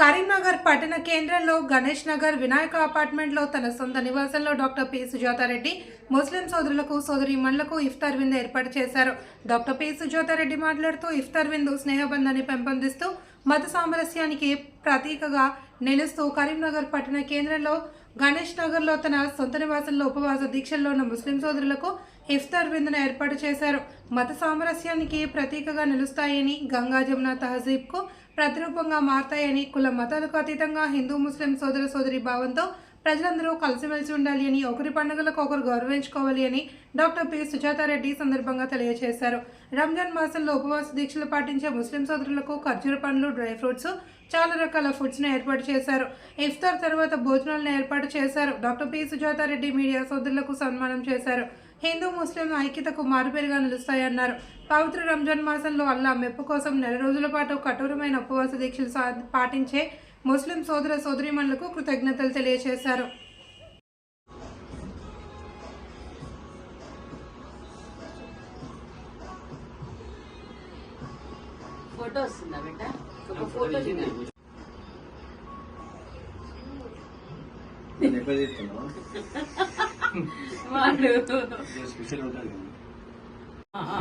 కరీంనగర్ పట్టణ కేంద్రంలో గణేష్ నగర్ వినాయక అపార్ట్మెంట్లో తన సొంత నివాసంలో డాక్టర్ పి సుజాతారెడ్డి ముస్లిం సోదరులకు సోదరీమణులకు ఇఫ్తార్ విందు ఏర్పాటు చేశారు. డాక్టర్ పి సుజాతారెడ్డి మాట్లాడుతూ ఇఫ్తార్ విందు స్నేహబంధాన్ని పెంపొందిస్తూ మత సామరస్యానికి ప్రతీకగా నిలుస్తూ కరీంనగర్ పట్టణ కేంద్రంలో గణేష్ నగర్లో తన సొంత నివాసంలో ఉపవాస దీక్షల్లో ఉన్న ముస్లిం సోదరులకు ఇఫ్తార్ విందును ఏర్పాటు చేశారు. మత సామరస్యానికి ప్రతీకగా నిలుస్తాయని, గంగా జమున తహజీబ్కు ప్రతిరూపంగా మారతాయని, కుల మతాలకు అతీతంగా హిందూ ముస్లిం సోదర సోదరి భావంతో ప్రజలందరూ కలిసిమెలిసి ఉండాలి అని, ఒకరి పండుగలకు ఒకరు గౌరవించుకోవాలి అని డాక్టర్ పి సుజాతారెడ్డి సందర్భంగా తెలియజేశారు. రంజాన్ మాసంలో ఉపవాస దీక్షలు పాటించే ముస్లిం సోదరులకు ఖర్జూర పండ్లు, డ్రై ఫ్రూట్స్, చాలా రకాల ఫుడ్స్ను ఏర్పాటు చేశారు. ఇఫ్తార్ తర్వాత భోజనాలను ఏర్పాటు చేశారు. డాక్టర్ పి సుజాతారెడ్డి మీడియా సోదరులకు సన్మానం చేశారు. హిందూ ముస్లిం ఐక్యతకు మారుపేరుగా నిలుస్తాయన్నారు. పవిత్ర రంజాన్ మాసంలో అల్లా మెప్పు కోసం నెల రోజుల పాటు కఠోరమైన ఉపవాస దీక్షలు పాటించే ముస్లిం సోదర సోదరీమణులకు కృతజ్ఞతలు తెలియజేశారు.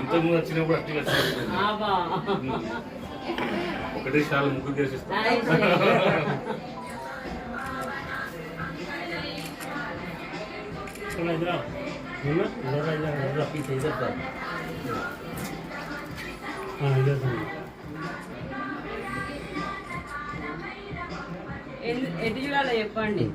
ఇంతకుముందు వచ్చినప్పుడు ఒకటే చాలా ముగ్గురు చేసిస్తాం. ఎటు చూడాలో చెప్పండి.